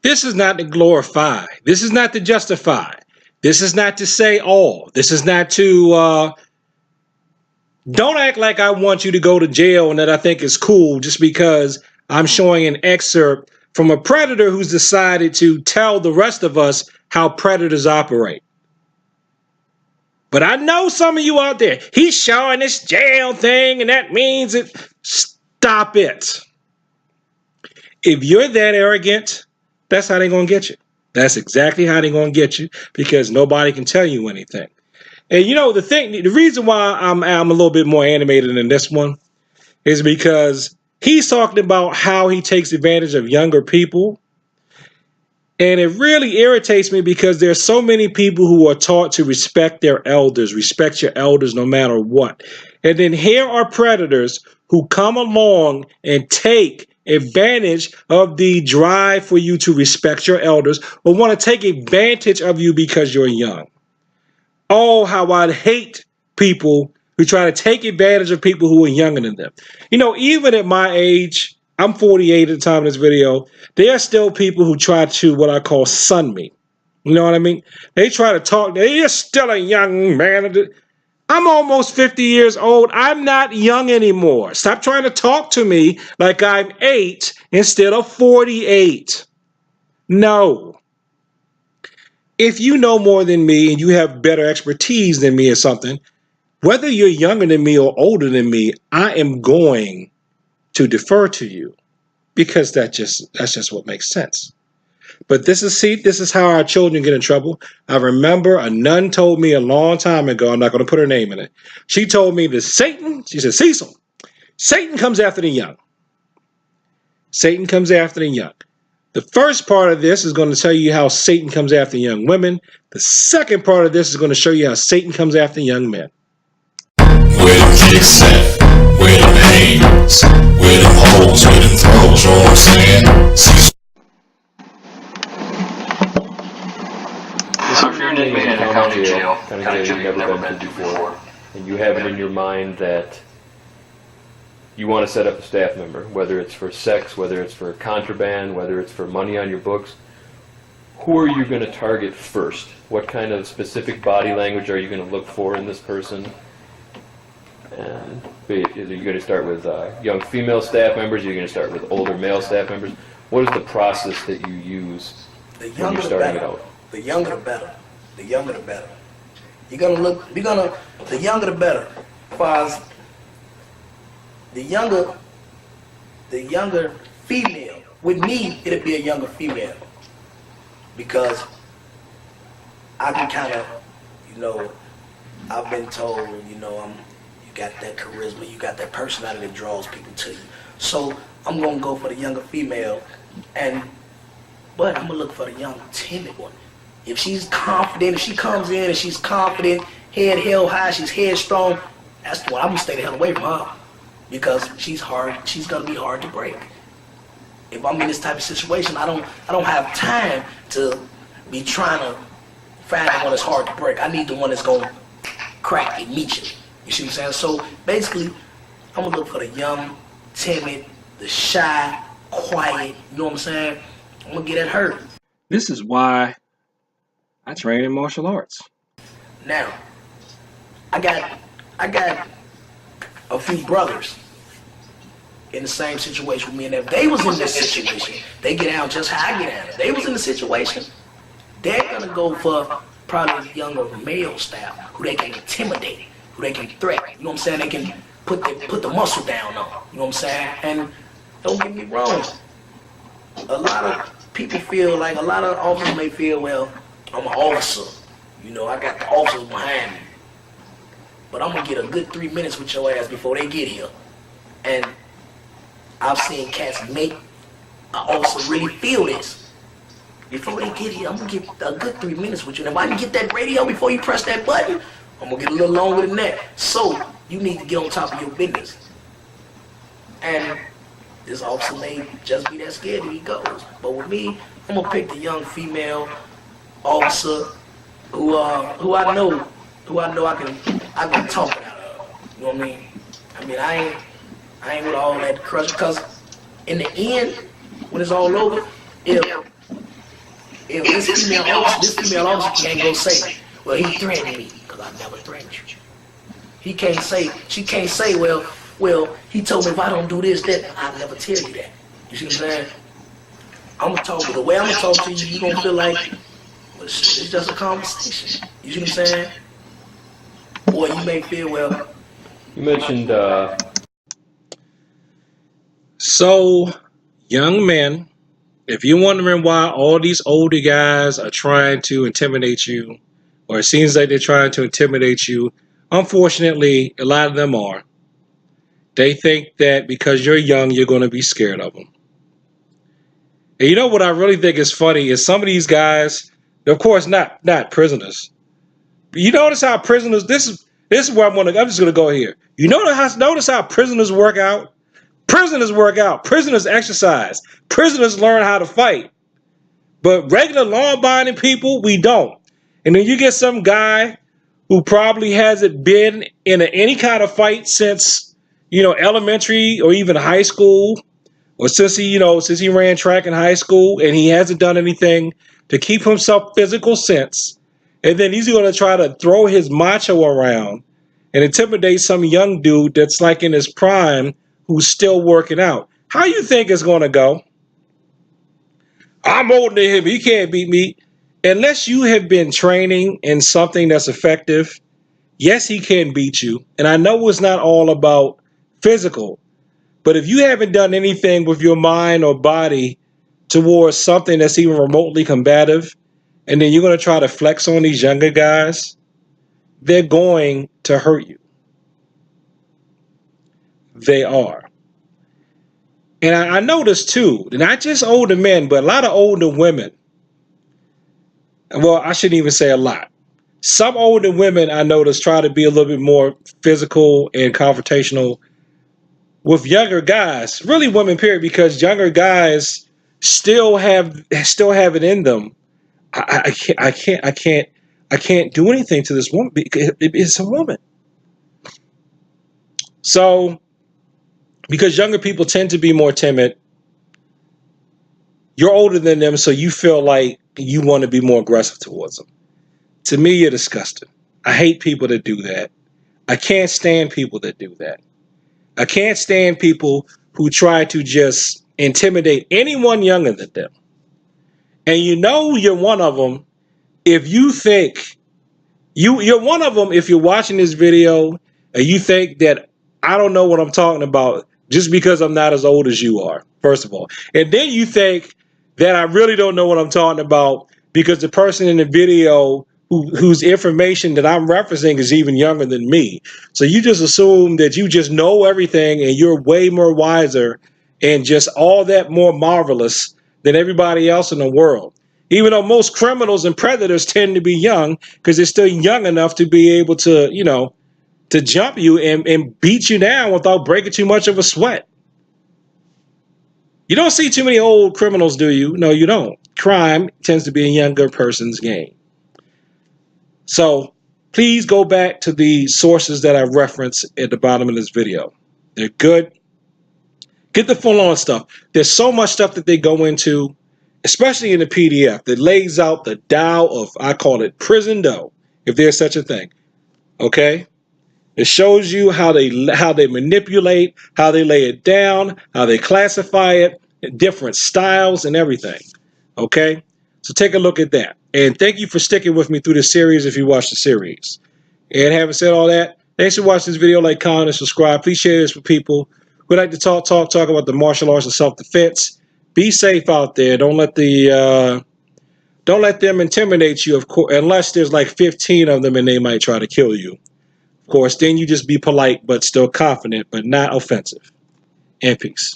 This is not to glorify. This is not to justify. This is not to say all. This is not to don't act like I want you to go to jail and that I think it's cool just because I'm showing an excerpt from a predator who's decided to tell the rest of us how predators operate. But I know some of you out there, he's showing this jail thing and that means it. Stop it. If you're that arrogant, that's how they're going to get you. That's exactly how they're going to get you because nobody can tell you anything. And you know, the reason why I'm a little bit more animated than this one is because he's talking about how he takes advantage of younger people. And it really irritates me because there's so many people who are taught to respect their elders, respect your elders no matter what. And then here are predators who come along and take advantage of the drive for you to respect your elders or want to take advantage of you because you're young. Oh, how I hate people who try to take advantage of people who are younger than them. You know, even at my age, I'm 48 at the time of this video, there are still people who try to what I call sun me. You know what I mean? They try to talk, they're still a young man. I'm almost 50 years old. I'm not young anymore. Stop trying to talk to me like I'm 8 instead of 48. No. If you know more than me and you have better expertise than me or something, whether you're younger than me or older than me, I am going to defer to you because that's just what makes sense. But this is how our children get in trouble. I remember a nun told me a long time ago, I'm not going to put her name in it. She told me that she said, Cecil, Satan comes after the young. Satan comes after the young. The first part of this is going to tell you how Satan comes after young women. The second part of this is going to show you how Satan comes after young men. Where them kicks at? Where them hands? Where them holes? Where them throws? You know what I'm saying? So if you're an inmate in a county jail you've never been to before, and you have it in your mind that you want to set up a staff member, whether it's for sex, whether it's for contraband, whether it's for money on your books, who are you going to target first? What kind of specific body language are you going to look for in this person? And are you going to start with young female staff members? Are you going to start with older male staff members? What is the process that you use when you're starting it out? The younger the better. The younger the better. The younger the better. As the younger female. With me, it'll be a younger female. Because I can kind of, I've been told, you got that charisma, you got that personality that draws people to you. So I'm gonna go for the younger female, but I'm gonna look for the young, timid one. If she's confident, if she comes in and she's confident, head held high, she's headstrong, that's the one. I'm gonna stay the hell away from her because she's gonna be hard to break. If I'm in this type of situation, I don't have time to be trying to find the one that's hard to break. I need the one that's gonna crack immediately. You see what I'm saying? So basically, I'm gonna look for the young, timid, the shy, quiet. You know what I'm saying? I'm gonna get at her. This is why I train in martial arts. Now, I got a few brothers in the same situation with me, and if they was in this situation, they get down just how I get down. If they was in the situation, they're gonna go for probably the younger male style, who they can intimidate, who they can threaten. You know what I'm saying? They can put the muscle down on. You know what I'm saying? And don't get me wrong, a lot of people feel like, a lot of officers may feel, well, I'm an officer. I got the officers behind me. But I'm gonna get a good 3 minutes with your ass before they get here. And I've seen cats make an officer really feel this. Before they get here, I'm gonna get a good 3 minutes with you. And if I can get that radio before you press that button, I'm gonna get a little longer than that. So you need to get on top of your business. And this officer may just be that scared that he goes. But with me, I'm gonna pick the young female officer who I know I can talk out of. You know what I mean? I ain't with all that crush, because in the end, when it's all over, if if this female officer can't go say, well, he threatened me, because I never threatened you. She can't say, well, he told me if I don't do this, that I never tell you that. You see what I'm saying? I'm gonna talk, the way I'm gonna talk to you, you gonna feel like well, it's just a conversation. You see what I'm saying? Or you may feel, well. You mentioned. So, young men, if you're wondering why all these older guys are trying to intimidate you, or it seems like they're trying to intimidate you, unfortunately, a lot of them are. They think that because you're young, you're going to be scared of them. And you know what I really think is funny is some of these guys, of course, not prisoners. But you notice how prisoners. This is where I'm just going to go here. You notice how prisoners work out. Prisoners work out. Prisoners exercise. Prisoners learn how to fight. But regular law-abiding people, we don't. And then you get some guy who probably hasn't been in any kind of fight since, elementary or even high school, or since he ran track in high school, and he hasn't done anything to keep himself physical since. And then he's going to try to throw his macho around and intimidate some young dude that's like in his prime who's still working out. How you think it's going to go? I'm older than him. He can't beat me. Unless you have been training in something that's effective, yes, he can beat you. And I know it's not all about physical, but if you haven't done anything with your mind or body towards something that's even remotely combative, and then you're going to try to flex on these younger guys, they're going to hurt you. They are. And I noticed too, not just older men, but a lot of older women. Well, I shouldn't even say a lot. Some older women I noticed try to be a little bit more physical and confrontational with younger guys, really women, period, because younger guys still have it in them. I can't do anything to this woman because it's a woman. So, because younger people tend to be more timid, you're older than them, so you feel like you want to be more aggressive towards them. To me, you're disgusting. I hate people that do that. I can't stand people that do that. I can't stand people who try to just intimidate anyone younger than them. And you're one of them if you think you're one of them if you're watching this video and you think that I don't know what I'm talking about just because I'm not as old as you are, first of all. And then you think that I really don't know what I'm talking about because the person in the video whose information that I'm referencing is even younger than me. So you just assume that you just know everything and you're way more wiser and just all that more marvelous than everybody else in the world. Even though most criminals and predators tend to be young because they're still young enough to be able to, to jump you and beat you down without breaking too much of a sweat. You don't see too many old criminals, do you? No, you don't. Crime tends to be a younger person's game. So please go back to the sources that I referenced at the bottom of this video. They're good. Get the full-on stuff. There's so much stuff that they go into, especially in the PDF, that lays out the Tao of, I call it prison dough, if there's such a thing. Okay? It shows you how they manipulate, how they lay it down, how they classify it, different styles and everything. Okay? So take a look at that. And thank you for sticking with me through the series if you watch the series. And having said all that, thanks for watching this video. Like, comment, and subscribe. Please share this with people who like to talk about the martial arts and self-defense. Be safe out there. Don't let them intimidate you, of course, unless there's like 15 of them and they might try to kill you. Of course, then you just be polite but still confident but not offensive. And peace.